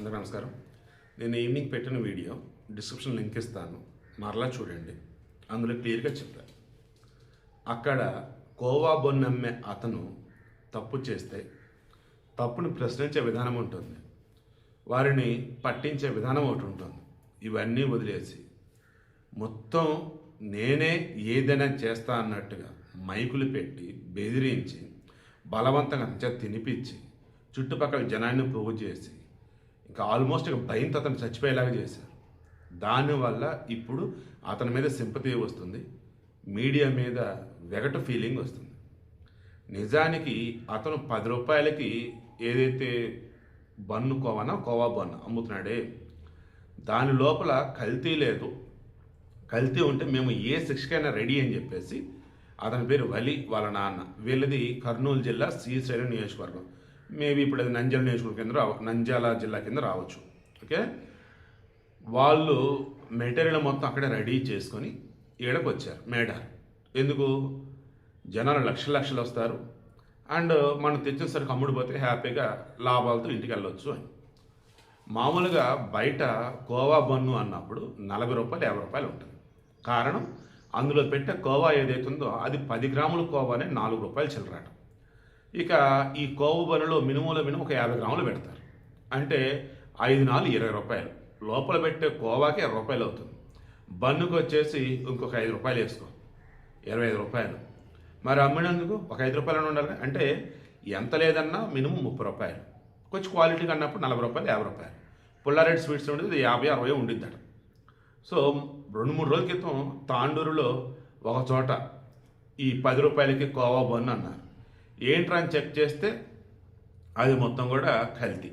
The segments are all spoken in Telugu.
అందరికీ నమస్కారం. నేను ఈవినింగ్ పెట్టిన వీడియో డిస్క్రిప్షన్ లింక్ ఇస్తాను, మరలా చూడండి. అందులో క్లియర్గా చెప్పాను. అక్కడ కోవా బొన్నమ్మే అతను తప్పు చేస్తే తప్పుని ప్రశ్నించే విధానం ఉంటుంది, వారిని పట్టించే విధానం ఒకటి ఉంటుంది. ఇవన్నీ వదిలేసి మొత్తం నేనే ఏదైనా చేస్తా అన్నట్టుగా మైకులు పెట్టి బెదిరించి బలవంతంగా తినిపించి చుట్టుపక్కల జనాన్ని పోగు చేసి ఇంకా ఆల్మోస్ట్ భయంతో అతను చచ్చిపోయేలాగా చేశారు. దానివల్ల ఇప్పుడు అతని మీద సింపతి వస్తుంది, మీడియా మీద వెగటు ఫీలింగ్ వస్తుంది. నిజానికి అతను 10 రూపాయలకి ఏదైతే బన్ను కోవా బన్ను అమ్ముతున్నాడే దాని లోపల కల్తీ లేదు. కల్తీ ఉంటే మేము ఏ శిక్షకైనా రెడీ అని చెప్పేసి అతని పేరు వలి, వాళ్ళ నాన్న. వీళ్ళది కర్నూలు జిల్లా శ్రీశైలం నియోజకవర్గం. మేబీ ఇప్పుడు అది నంద్యాల నియోజకవర్గం కింద నంద్యాల జిల్లా కింద రావచ్చు. ఓకే, వాళ్ళు మెటీరియల్ మొత్తం అక్కడే రెడీ చేసుకొని ఈడకు వచ్చారు మేడార్. ఎందుకు? జనాలు లక్షలు వస్తారు అండ్ మనం తెచ్చిన సరికి అమ్ముడిపోతే హ్యాపీగా లాభాలతో ఇంటికి వెళ్ళొచ్చు అని. మామూలుగా బయట కోవా బన్ను అన్నప్పుడు 40 రూపాయలు 50 రూపాయలు ఉంటుంది. కారణం అందులో పెట్టే కోవా ఏదైతుందో అది 10 గ్రాముల కోవానే 4 రూపాయలు చిల్లరాట. ఇక ఈ కోవా బన్నులో మినిమం ఒక 50 గ్రాములు పెడతారు, అంటే 5 4 20 రూపాయలు. లోపల పెట్టే కోవాకి 20 రూపాయలు అవుతుంది. బన్నుకు వచ్చేసి ఇంకొక 5 రూపాయలు వేసుకో, 25 రూపాయలు. మరి అమ్మినందుకు ఒక 5 రూపాయలు ఉండాలి, అంటే ఎంత లేదన్నా మినిమం 30 రూపాయలు. కొంచెం క్వాలిటీగా అన్నప్పుడు 40 రూపాయలు 50 రూపాయలు. పుల్లారెడ్డి స్వీట్స్ ఉండేది 50 60 ఉండిద్దట. సో 2-3 రోజుల క్రితం తాండూరులో ఒక చోట ఈ 10 రూపాయలకి కోవా బన్ను అన్నారు. ఏంట్రా అని చెక్ చేస్తే అది మొత్తం కూడా కల్తీ.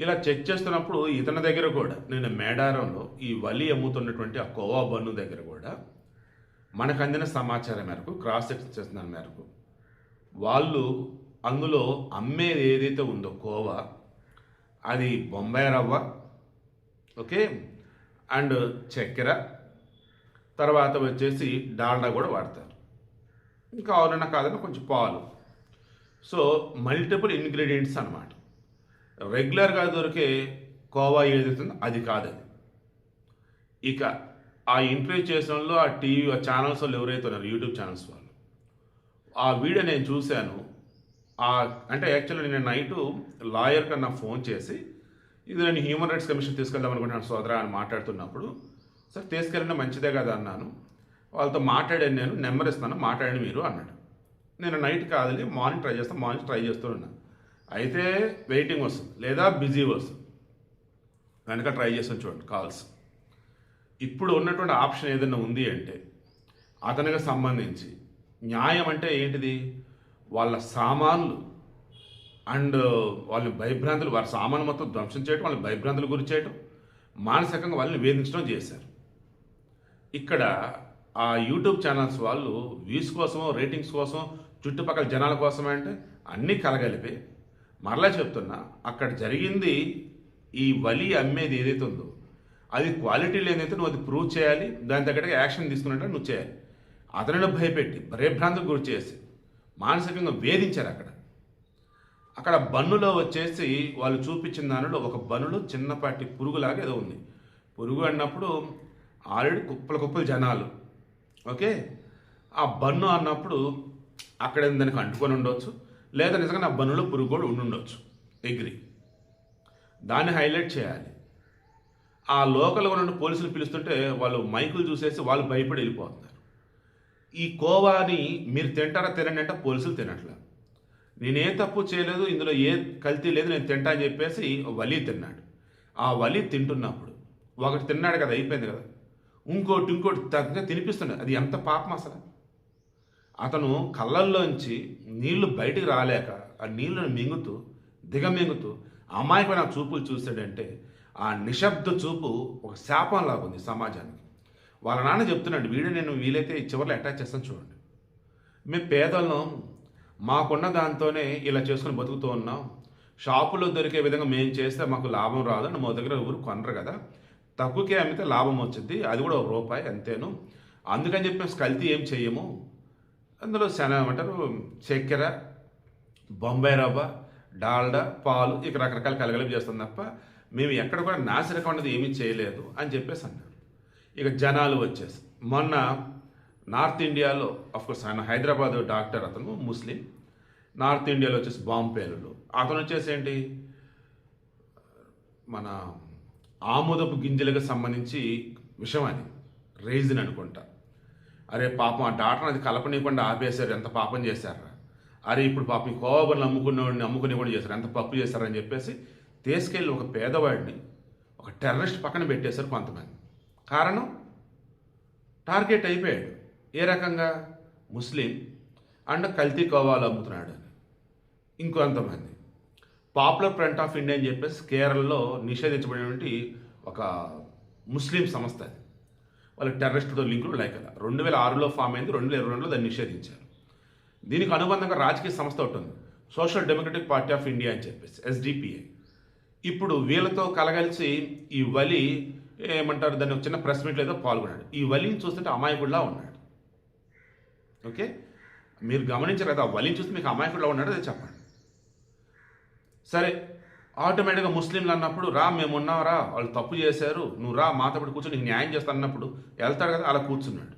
ఇలా చెక్ చేస్తున్నప్పుడు ఇతని దగ్గర కూడా నేను మేడారంలో ఈ వలి అమ్ముతున్నటువంటి ఆ కోవా బన్ను దగ్గర కూడా మనకు అందిన సమాచారం మేరకు, క్రాస్ చెక్ చేసిన మేరకు, వాళ్ళు అందులో అమ్మేది ఏదైతే ఉందో కోవా అది బొంబాయి రవ్వ, ఓకే, అండ్ చక్కెర, తర్వాత వచ్చేసి డాల్డా కూడా వాడతారు. ఇంకా అవునన్నా కాదన్నా కొంచెం పాలు. సో మల్టిపుల్ ఇంగ్రీడియంట్స్ అన్నమాట. రెగ్యులర్గా దొరికే కోవా ఏదైతుందో అది కాదది. ఇక ఆ ఇంటర్వ్యూ చేసిన వాళ్ళు, ఆ టీవీ ఛానల్స్ వాళ్ళు ఎవరైతే ఉన్నారు, యూట్యూబ్ ఛానల్స్ వాళ్ళు, ఆ వీడియో నేను చూశాను. అంటే యాక్చువల్లీ నేను నైటు లాయర్ కన్నా ఫోన్ చేసి ఇది నేను హ్యూమన్ రైట్స్ కమిషన్ తీసుకెళ్దాం అనుకుంటున్నాను సోదరా అని మాట్లాడుతున్నప్పుడు, సార్ తీసుకెళ్ళినా మంచిదే కదా అన్నాను. వాళ్ళతో మాట్లాడాను, నేను నెంబర్ ఇస్తాను మాట్లాడండి మీరు అన్నాడు. నేను నైట్ కాదని మార్నింగ్ ట్రై చేస్తాను, మార్నింగ్ ట్రై చేస్తున్నాను. అయితే వెయిటింగ్ వస్తుంది లేదా బిజీ వస్తుంది, కనుక ట్రై చేస్తాను చూడండి కాల్స్. ఇప్పుడు ఉన్నటువంటి ఆప్షన్ ఏదైనా ఉంది అంటే అతనికి సంబంధించి న్యాయం అంటే ఏంటిది? వాళ్ళ సామాన్లు అండ్ వాళ్ళని భయభ్రాంతులు, వారి సామాను మొత్తం ధ్వంసం చేయడం, వాళ్ళని భయభ్రాంతులు గురి చేయడం, మానసికంగా వాళ్ళని వేధించడం చేశారు. ఇక్కడ ఆ యూట్యూబ్ ఛానల్స్ వాళ్ళు వ్యూస్ కోసం, రేటింగ్స్ కోసం, చుట్టుపక్కల జనాల కోసమే అంటే అన్నీ కలగలిపి మరలా చెప్తున్నా, అక్కడ జరిగింది ఈ వలి అమ్మేది ఏదైతే ఉందో అది క్వాలిటీ లేదైతే నువ్వు అది ప్రూవ్ చేయాలి, దాని తగ్గట్టుగా యాక్షన్ తీసుకున్నట్టు నువ్వు చేయాలి. అతనిని భయపెట్టి భయభ్రాంతికి గురి చేసి మానసికంగా వేధించారు. అక్కడ బన్నులో వచ్చేసి వాళ్ళు చూపించిన దానిలో ఒక బన్నులో చిన్నపాటి పురుగులాగా ఏదో ఉంది. పురుగు అన్నప్పుడు ఆల్రెడీ కుప్పలు జనాలు, ఓకే. ఆ బన్ను అన్నప్పుడు అక్కడ దానికి అంటుకొని ఉండవచ్చు, లేదా నిజంగా ఆ బన్నులో పురుగు కూడా ఉండుండొచ్చు, ఎగ్రి. దాన్ని హైలైట్ చేయాలి. ఆ లోకల్గా ఉన్న పోలీసులు పిలుస్తుంటే వాళ్ళు మైకులు చూసేసి వాళ్ళు భయపడి వెళ్ళిపోతున్నారు. ఈ కోవాని మీరు తింటారా తినండి అంటే పోలీసులు తినట్లా. నేనే తప్పు చేయలేదు, ఇందులో ఏ కల్తీ లేదు, నేను తింటా అని చెప్పేసి వలి తిన్నాడు. ఆ వలి తింటున్నప్పుడు ఒకటి తిన్నాడు కదా, అయిపోయింది కదా, ఇంకోటి తగ్గ తినిపిస్తున్నాడు. అది ఎంత పాపం అసలు! అతను కళ్ళల్లోంచి నీళ్లు బయటికి రాలేక ఆ నీళ్ళను మింగుతూ దిగమింగుతూ అమాయకమైన చూపులు చూశాడంటే ఆ నిశ్శబ్ద చూపు ఒక శాపం లాగా ఉంది సమాజానికి. వాళ్ళ నాన్న చెప్తున్నాడు, వీడియో నేను వీలైతే చివరిలో అటాచ్ చేస్తాను చూడండి. మేము పేదలను మాకున్న దాంతోనే ఇలా చేసుకుని బతుకుతూ ఉన్నాం, షాపులో దొరికే విధంగా మేము చేస్తే మాకు లాభం రాదు అని మా దగ్గర ఎవరు కొనరు కదా, తక్కువకే అమ్మితే లాభం వచ్చింది, అది కూడా ₹1 అంతేను, అందుకని చెప్పి మేము కల్తీ ఏం చెయ్యము, అందులో ఏమంటారు చక్కెర, బొంబాయి రవ్వ డాల్డా, పాలు ఇక రకరకాల కలగలిపి చేస్తాం తప్ప మేము ఎక్కడ కూడా నాసిరకం అనేది ఏమీ చేయలేదు అని చెప్పేసి అన్నారు. ఇక జనాలు వచ్చేసి మొన్న నార్త్ ఇండియాలో అఫ్కోర్స్ ఆయన హైదరాబాద్ డాక్టర్, అతను ముస్లిం. నార్త్ ఇండియాలో వచ్చేసి బాంబు పేలుడు. అతను వచ్చేసి ఏంటి, మన ఆముదపు గింజలకు సంబంధించి విషయం అది రైజిన్ అనుకుంటా. అరే పాపం ఆ డాక్టర్ అది కలపనీయకుండా ఆపేశారు, ఎంత పాపం చేశారా. అరే ఇప్పుడు పాపం కోవబర్లు అమ్ముకునేవాడిని చేశారు, ఎంత పప్పు చేశారని చెప్పేసి తీసుకెళ్ళి ఒక పేదవాడిని ఒక టెర్రరిస్ట్ పక్కన పెట్టేశారు కొంతమంది. కారణం టార్గెట్ అయిపోయాడు. ఏ రకంగా, ముస్లిం అండ్ కల్తీ కోవాలు అమ్ముతున్నాడు అని. ఇంకొంతమంది పాపులర్ ఫ్రంట్ ఆఫ్ ఇండియా అని చెప్పేసి కేరళలో నిషేధించబడినటువంటి ఒక ముస్లిం సంస్థ అది. వాళ్ళ టెర్రరిస్టుతో లింకులు లైక్ అలా 2006లో ఫామ్ అయింది, 2022లో దాన్ని నిషేధించారు. దీనికి అనుబంధంగా రాజకీయ సంస్థ ఒకటి ఉంది, social democratic party of India అని చెప్పేసి SDPI. ఇప్పుడు వీళ్ళతో కలగలిసి ఈ వలి ఏమంటారు దాన్ని ఒక చిన్న ప్రెస్ మీట్లో ఏదో పాల్గొన్నాడు. ఈ వలిని చూస్తుంటే అమాయకుడిలా ఉన్నాడు. ఓకే, మీరు గమనించారు కదా, ఆ వలిని చూస్తే మీకు అమాయకుడిలా ఉన్నాడు, అదే చెప్పండి. సరే, ఆటోమేటిక్గా ముస్లింలు అన్నప్పుడు రా మేము ఉన్నారా, వాళ్ళు తప్పు చేశారు, నువ్వు రా మాతో పాటు కూర్చొని నీకు న్యాయం చేస్తాను అన్నప్పుడు వెళ్తాడు కదా, అలా కూర్చున్నాడు.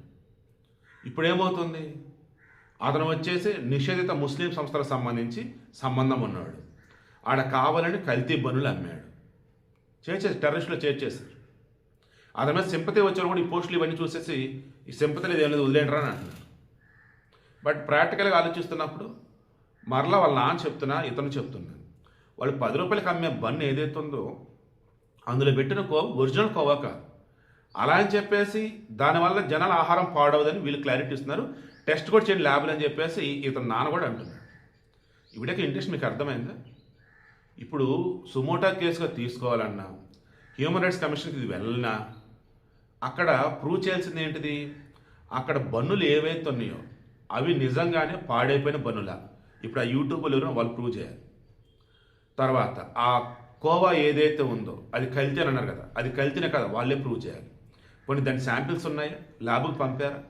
ఇప్పుడు ఏమవుతుంది, అతను వచ్చేసి నిషేధిత ముస్లిం సంస్థలకు సంబంధించి సంబంధం ఉన్నాడు. ఆడ కావాలని కల్తీ బనులు అమ్మాడు, చేసేసి టెర్రరిస్టులో చేర్చేశారు. అతని మీద సింపతి వచ్చారు కూడా ఈ పోస్టులు ఇవన్నీ చూసేసి ఈ సింపతి లేదు ఏం లేదు వదిలేండ్రా అని అంటున్నారు. బట్ ప్రాక్టికల్గా ఆలోచిస్తున్నప్పుడు మరలా వాళ్ళ నాన్న చెప్తున్నా, ఇతను చెప్తున్నాను, వాళ్ళు 10 రూపాయలకి అమ్మే బన్ను ఏదైతే ఉందో అందులో పెట్టిన ఒరిజినల్ కోవా కాదు. అలా అని చెప్పేసి దానివల్ల జనాల ఆహారం పాడవదని వీళ్ళు క్లారిటీ ఇస్తున్నారు. టెస్ట్ కూడా చేయండి ల్యాబ్లు అని చెప్పేసి ఇతను నాన్న కూడా అంటున్నాడు. ఇవిడకి ఇంట్రెస్ట్ మీకు అర్థమైందా? ఇప్పుడు సుమోటా కేసుగా తీసుకోవాలన్నా, హ్యూమన్ రైట్స్ కమిషన్కి ఇది వెళ్ళినా అక్కడ ప్రూవ్ చేయాల్సింది ఏంటిది, అక్కడ బన్నులు ఏవైతే ఉన్నాయో అవి నిజంగానే పాడైపోయిన బన్నులా. ఇప్పుడు ఆ యూట్యూబ్లో వాళ్ళు ప్రూవ్ చేయాలి. తర్వాత ఆ కోవా ఏదైతే ఉందో అది కల్తీ అని అన్నారు కదా, అది కల్తీనే కదా వాళ్ళే ప్రూవ్ చేయాలి. కొన్ని దాని శాంపిల్స్ ఉన్నాయి, ల్యాబ్కి పంపారా?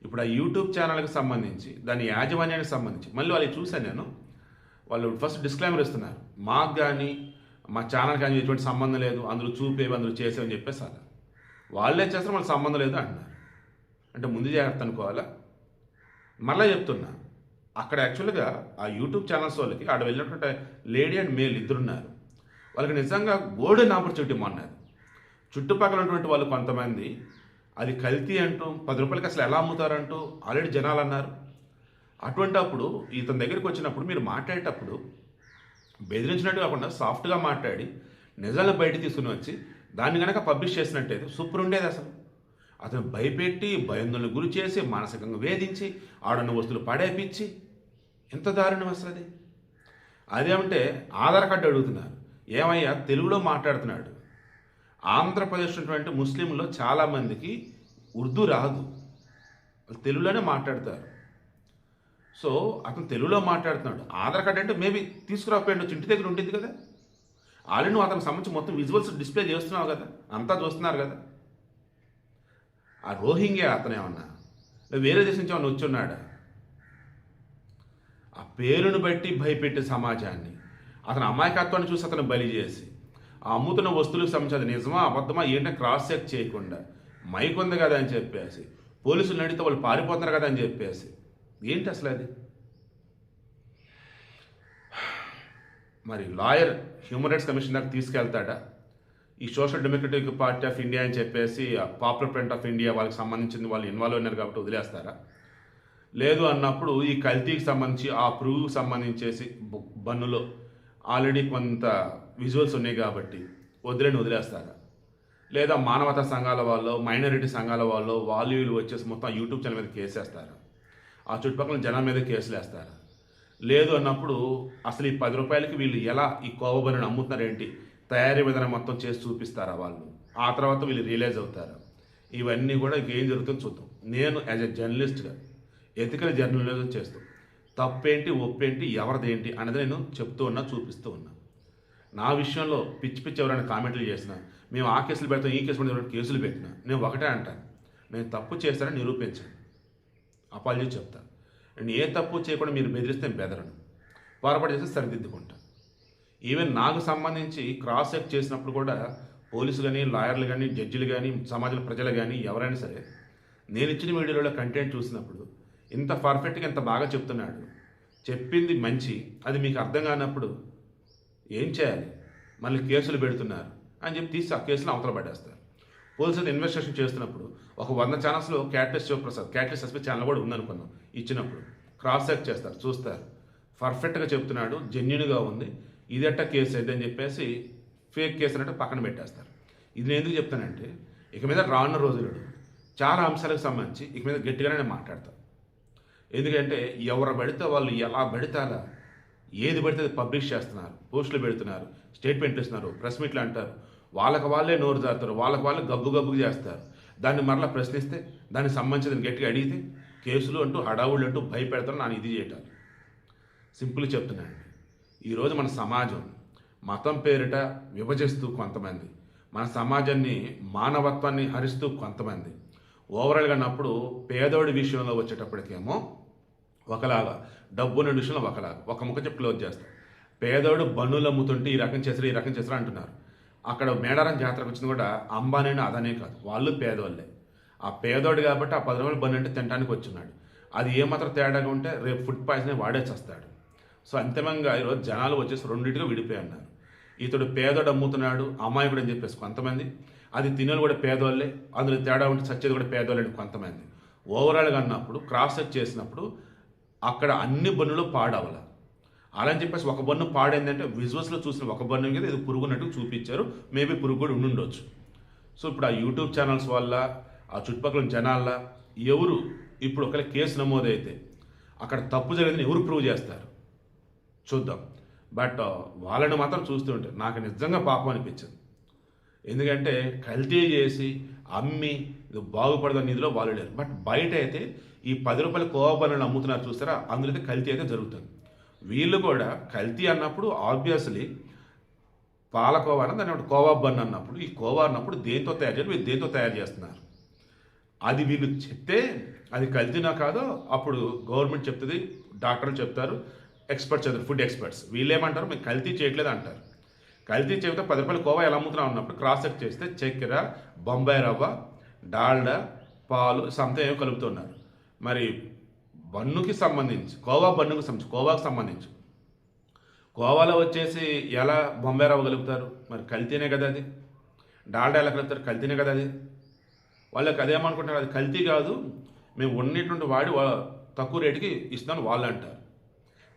ఇప్పుడు ఆ యూట్యూబ్ ఛానల్కి సంబంధించి దాని యాజమాన్యానికి సంబంధించి మళ్ళీ వాళ్ళు చూశాను నేను, వాళ్ళు ఫస్ట్ డిస్క్లైమర్ ఇస్తున్నారు, మాకు కానీ మా ఛానల్ కానీ ఎటువంటి సంబంధం లేదు, అందులో చూపేవి అందులో చేసేవని చెప్పేసి అలా వాళ్ళే చేస్తారు, వాళ్ళకి సంబంధం లేదు అంటున్నారు. అంటే ముందు జాగ్రత్త అనుకోవాలా? మళ్ళీ చెప్తున్నా, అక్కడ యాక్చువల్గా ఆ యూట్యూబ్ ఛానల్స్ వాళ్ళకి ఆడ వెళ్ళినటువంటి లేడీ అండ్ మేల్ ఇద్దరున్నారు. వాళ్ళకి నిజంగా గోల్డెన్ ఆపర్చునిటీ మొన్నది. చుట్టుపక్కల ఉన్నటువంటి వాళ్ళు కొంతమంది అది కల్తీ అంటూ 10 రూపాయలకి అసలు ఎలా అమ్ముతారంటూ ఆల్రెడీ జనాలు అన్నారు. అటువంటి అప్పుడు ఇతని దగ్గరికి వచ్చినప్పుడు మీరు మాట్లాడేటప్పుడు బెదిరించినట్టు కాకుండా సాఫ్ట్గా మాట్లాడి నిజాలను బయట తీసుకుని వచ్చి దాన్ని కనుక పబ్లిష్ చేసినట్టయితే సూపర్ ఉండేది. అతను భయపెట్టి భయందులను గురి చేసి మానసికంగా వేధించి ఆడన్న వస్తువులు పడేపించి ఎంత దారుణం అసలు అది. అదేమంటే ఆధార్ కార్డు అడుగుతున్నారు, ఏమయ్యా తెలుగులో మాట్లాడుతున్నాడు. ఆంధ్రప్రదేశ్ ఉన్నటువంటి ముస్లింలో చాలామందికి ఉర్దూ రాదు, వాళ్ళు తెలుగులోనే మాట్లాడతారు. సో అతను తెలుగులో మాట్లాడుతున్నాడు, ఆధార్ కార్డు అంటే మేబీ తీసుకురాకపోయాడు, ఇంటి దగ్గర ఉంటుంది కదా, ఆల్రెడీ నువ్వు అతనికి సంబంధించి మొత్తం విజువల్స్ డిస్ప్లే చేస్తున్నావు కదా, అంతా చూస్తున్నారు కదా. ఆ రోహింగ్యా అతను ఏమన్నా వేరే దేశం నుంచి ఏమన్నా వచ్చి ఉన్నాడా? ఆ పేరును బట్టి భయపెట్టే సమాజాన్ని, అతని అమాయకత్వాన్ని చూసి అతను బలి చేసి ఆ అమ్ముతున్న వస్తువులకు సంబంధించి అది నిజమా అబద్ధమా ఏంటంటే క్రాస్ చెక్ చేయకుండా మైక్ ఉంది కదా అని చెప్పేసి పోలీసులు నడితే వాళ్ళు పారిపోతున్నారు కదా అని చెప్పేసి ఏంటి అసలు అది? మరి లాయర్ హ్యూమన్ రైట్స్ కమిషన్ దగ్గర తీసుకెళ్తాడా? ఈ social democratic party of India అని చెప్పేసి పాపులర్ ఫ్రంట్ ఆఫ్ ఇండియా వాళ్ళకి సంబంధించింది వాళ్ళు ఇన్వాల్వ్ అయినారు కాబట్టి వదిలేస్తారా? లేదు అన్నప్పుడు ఈ కల్తీకి సంబంధించి ఆ పురుగుకి సంబంధించేసి బన్నులో ఆల్రెడీ కొంత విజువల్స్ ఉన్నాయి కాబట్టి వదిలేస్తారా? లేదా మానవతా సంఘాల వాళ్ళు, మైనారిటీ సంఘాల వాళ్ళు వీళ్ళు వచ్చేసి మొత్తం యూట్యూబ్ ఛానల్ మీద కేసేస్తారా? ఆ చుట్టుపక్కల జనం మీద కేసులు వేస్తారా? లేదు అన్నప్పుడు అసలు ఈ 10 రూపాయలకి వీళ్ళు ఎలా ఈ కోవబరిని అమ్ముతున్నారేంటి, తయారీ విధానం మొత్తం చేసి చూపిస్తారా వాళ్ళు? ఆ తర్వాత వీళ్ళు రియలైజ్ అవుతారా? ఇవన్నీ కూడా ఏం జరుగుతుందో చూద్దాం. నేను యాజ్ ఎ జర్నలిస్ట్గా ఎథికల్ జర్నలిజం చేస్తూ తప్పేంటి ఒప్పేంటి ఎవరిదేంటి అనేది నేను చెప్తూ ఉన్నా, చూపిస్తూ ఉన్నా. నా విషయంలో పిచ్చి ఎవరైనా కామెంట్లు చేసినా, మేము ఆ కేసులు పెడతాం ఈ కేసులు పెడతాం కేసులు పెట్టినా నేను ఒకటే అంటాను, నేను తప్పు చేస్తానని నిరూపించండి, అపాలజీ చెప్తాను. నేను ఏ తప్పు చేయకుండా మీరు బెదిరిస్తే బెదరను. పొరపాటు చేసి సరిదిద్దుకుంటా. ఈవెన్ నాకు సంబంధించి క్రాస్ చెక్ చేసినప్పుడు కూడా పోలీసు కానీ, లాయర్లు కానీ, జడ్జిలు కానీ, సమాజంలో ప్రజలు కానీ ఎవరైనా సరే నేను ఇచ్చిన వీడియోలో కంటెంట్ చూసినప్పుడు ఇంత పర్ఫెక్ట్గా ఇంత బాగా చెప్తున్నాడు, చెప్పింది మంచి, అది మీకు అర్థం కానప్పుడు ఏం చేయాలి, మళ్ళీ కేసులు పెడుతున్నారు అని చెప్పి తీసి ఆ కేసులు అవతల పడేస్తారు. పోలీసులు ఇన్వెస్టిగేషన్ చేస్తున్నప్పుడు ఒక 100 ఛానల్స్లో క్యాట్లెస్ శివప్రసాద్, క్యాట్లెస్ ఎస్పీ ఛానల్ కూడా ఉందనుకున్నాం, ఇచ్చినప్పుడు క్రాస్ చెక్ చేస్తారు, చూస్తారు, పర్ఫెక్ట్గా చెప్తున్నాడు, జెన్యున్గా ఉంది, ఇదట్ట కేసు అయితే అని చెప్పేసి ఫేక్ కేసు అంటే పక్కన పెట్టేస్తారు. ఇది నేను ఎందుకు చెప్తానంటే ఇక మీద రానున్న రోజులు చాలా అంశాలకు సంబంధించి ఇక మీద గట్టిగానే నేను మాట్లాడతాను. ఎందుకంటే ఎవరు పడితే వాళ్ళు ఎలా పడితే అలా ఏది పడితే అది పబ్లిష్ చేస్తున్నారు, పోస్టులు పెడుతున్నారు, స్టేట్మెంట్లు ఇస్తున్నారు, ప్రెస్ మీట్లు అంటారు, వాళ్ళకి వాళ్ళే నోరు జారుతారు, వాళ్ళకి వాళ్ళే గబ్బు చేస్తారు. దాన్ని మరలా ప్రశ్నిస్తే దానికి సంబంధించిన గట్టిగా అడిగితే కేసులు అంటూ హడావుళ్ళు అంటూ భయపెడతారు. నేను ఇది చేయటాలు సింపుల్ చెప్తున్నాను. ఈరోజు మన సమాజం మతం పేరిట విభజిస్తూ కొంతమంది, మన సమాజాన్ని మానవత్వాన్ని హరిస్తూ కొంతమంది, ఓవరాల్గా అన్నప్పుడు పేదోడి విషయంలో వచ్చేటప్పటికేమో ఒకలాగా, డబ్బున్న విషయంలో ఒకలాగా, ఒక ముఖం చెప్పి క్లోజ్ చేస్తారు. పేదోడు బన్నులు అమ్ముతుంటే ఈ రకం చేస్తారు అంటున్నారు. అక్కడ మేడారం జాతరకు వచ్చింది కూడా అంబానీ అదనే కాదు, వాళ్ళు పేదోళ్ళే. ఆ పేదోడు కాబట్టి ఆ 10 రూపాయలు బన్ను అంటే తినడానికి వచ్చున్నాడు. అది ఏమాత్రం తేడాగా ఉంటే రేపు ఫుడ్ పాయిజన్ వాడేసేస్తాడు. సో అంతిమంగా ఈరోజు జనాలు వచ్చేసి రెండింటిగా విడిపోయి అన్నారు. ఇతడు పేదోడు అమ్ముతున్నాడు, అమాయకుడు అని చెప్పేసి కొంతమంది, అది తినేలు కూడా పేదోళ్ళే, అందులో తేడా ఉంటే చచ్చేది కూడా పేదోళ్ళని కొంతమంది. ఓవరాల్గా అన్నప్పుడు క్రాస్ చెక్ చేసినప్పుడు అక్కడ అన్ని బన్నులు పాడవల. అలా అని చెప్పేసి ఒక బన్ను పాడైందంటే విజువల్స్లో చూసిన ఒక బన్ను మీద ఇది పురుగున్నట్టు చూపించారు, మేబీ పురుగు కూడా ఉండుండొచ్చు. సో ఇప్పుడు ఆ యూట్యూబ్ ఛానల్స్ వల్ల, ఆ చుట్టుపక్కల జనాల ఎవరు ఇప్పుడు ఒకవేళ కేసు నమోదైతే అక్కడ తప్పు జరిగిందని ఎవరు ప్రూవ్ చేస్తారు చూద్దాం. బట్ వాళ్ళని మాత్రం చూస్తుంటే నాకు నిజంగా పాపం అనిపించింది. ఎందుకంటే కల్తీ చేసి అమ్మి ఇది బాగుపడదని నిధిలో వాళ్ళు లేరు. బట్ బయట అయితే ఈ 10 రూపాయల కోవా బన్నులు అమ్ముతున్నారు చూస్తారా, అందులో అయితే కల్తీ అయితే జరుగుతుంది. వీళ్ళు కూడా కల్తీ అన్నప్పుడు ఆబ్వియస్లీ పాలకోవా అని దాని కోవా బన్ అన్నప్పుడు, ఈ కోవా అన్నప్పుడు దేంతో తయారు చేయాలి, వీళ్ళు దేంతో తయారు చేస్తున్నారు అది వీళ్ళు చెప్తే అది కల్తీనా కాదో అప్పుడు గవర్నమెంట్ చెప్తుంది, డాక్టర్లు చెప్తారు, ఎక్స్పర్ట్స్ చెప్తారు, ఫుడ్ ఎక్స్పర్ట్స్. వీళ్ళు ఏమంటారు, మేము కల్తీ చేయట్లేదు అంటారు. కల్తీ చెబితే 10 రూపాయల కోవా ఎలా అమ్ముతున్నాం అన్నప్పుడు క్రాస్ చెక్ చేస్తే చక్కెర, బొంబాయి రవ్వ, డాల్డా, పాలు సంథింగ్ ఏమో కలుపుతున్నారు. మరి బన్నుకి సంబంధించి, కోవా బన్నుకి సంబంధించి, కోవాకు సంబంధించి కోవాలో వచ్చేసి ఎలా బొంబాయి రవ్వ కలుపుతారు, మరి కల్తీనే కదా అది. డాల్డా ఎలా కలుపుతారు, కల్తీనే కదా అది. వాళ్ళకి అదేమనుకుంటారు, అది కల్తీ కాదు, మేము ఉన్నటువంటి వాడి తక్కువ రేటుకి ఇస్తాను వాళ్ళు అంటారు.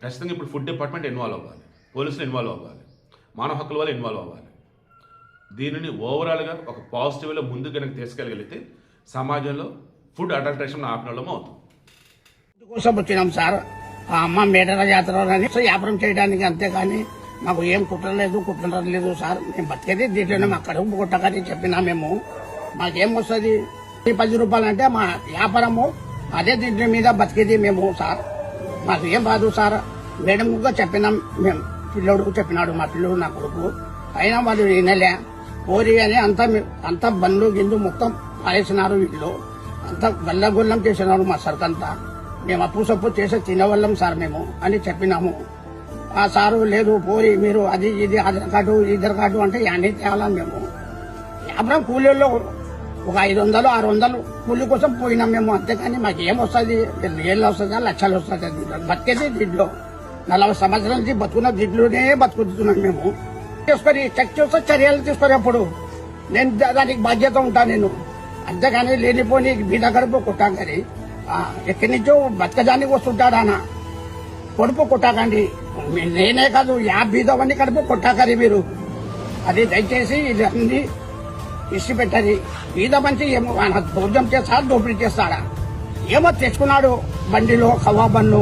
ఖచ్చితంగా ఇప్పుడు ఫుడ్ డిపార్ట్మెంట్ ఇన్వాల్వ్ అవ్వాలి, పోలీసులు ఇన్వాల్వ్ అవ్వాలి, మానవ హక్కుల వాళ్ళు ఇన్వాల్వ్ అవ్వాలి. దీనిని ఓవరాల్గా ఒక పాజిటివ్లో ముందుకు కనుక తీసుకెళ్ళగలిగితే సమాజంలో ఫుడ్ అడల్ట్రేషన్ ఆపిన వాళ్ళం అవుతుంది. కోసం వచ్చినాం సార్, ఆ అమ్మ మేడల జాతరని వ్యాపారం చేయడానికి, అంతేగాని మాకు ఏం కుట్రలేదు సార్. మేము బతికేది దీంట్లోనే, మా కడుపు కొట్టకని చెప్పినా మేము. మాకేం వస్తుంది 10 రూపాయలు అంటే మా వ్యాపారము, అదే దీంట్లో మీద బతికేది మేము సార్. మాకు ఏం రాదు సార్. మేడం కూడా చెప్పినాం మేము, పిల్లోడు చెప్పినాడు, మా పిల్లోడు నా కొడుకు, అయినా వాళ్ళు వినలే. పోరి అని అంత బండ్లు గిందు మొత్తం పారేసినారు వీళ్ళు, అంత గల్లగొల్లం చేసినారు మా సరుకంతా. మేము అప్పు సప్పు చేసి తినవల్లం సార్ మేము అని చెప్పినాము. ఆ సారు లేదు పోరి మీరు అది ఇది ఆధార్ కార్డు అంటే అన్నీ తేవాలని మేము. వ్యాపారం కూలీల్లో ఒక 500 600 కూలీ కోసం పోయినాం మేము, అంతేకాని మాకు ఏం వస్తుంది, 1,000 వస్తుందా, లక్షలు వస్తుంది. బతికేది దీంట్లో 40 సంవత్సరాల నుంచి బతుకున్న దీంట్లోనే బతుకుతున్నాం మేము. తీసుకొని చెక్ చేస్తే చర్యలు తీసుకొని అప్పుడు నేను దానికి బాధ్యత ఉంటాను నేను, అంతేగాని లేనిపోని బీద కడుపు కొట్టాకని ఎక్కడి నుంచో బతకడానికి వస్తుంటాడానా కొడుపు కొట్టాకండి. నేనే కాదు, బీదవన్నీ కడుపు కొట్టాకరి మీరు. అది దయచేసి ఇది అన్ని ఇష్టి పెట్టది. బీద మంచి ఏమో దోపిడీ చేస్తాడా, దోపిడీ చేస్తాడా, ఏమో తెచ్చుకున్నాడు బండిలో కవా బన్ను.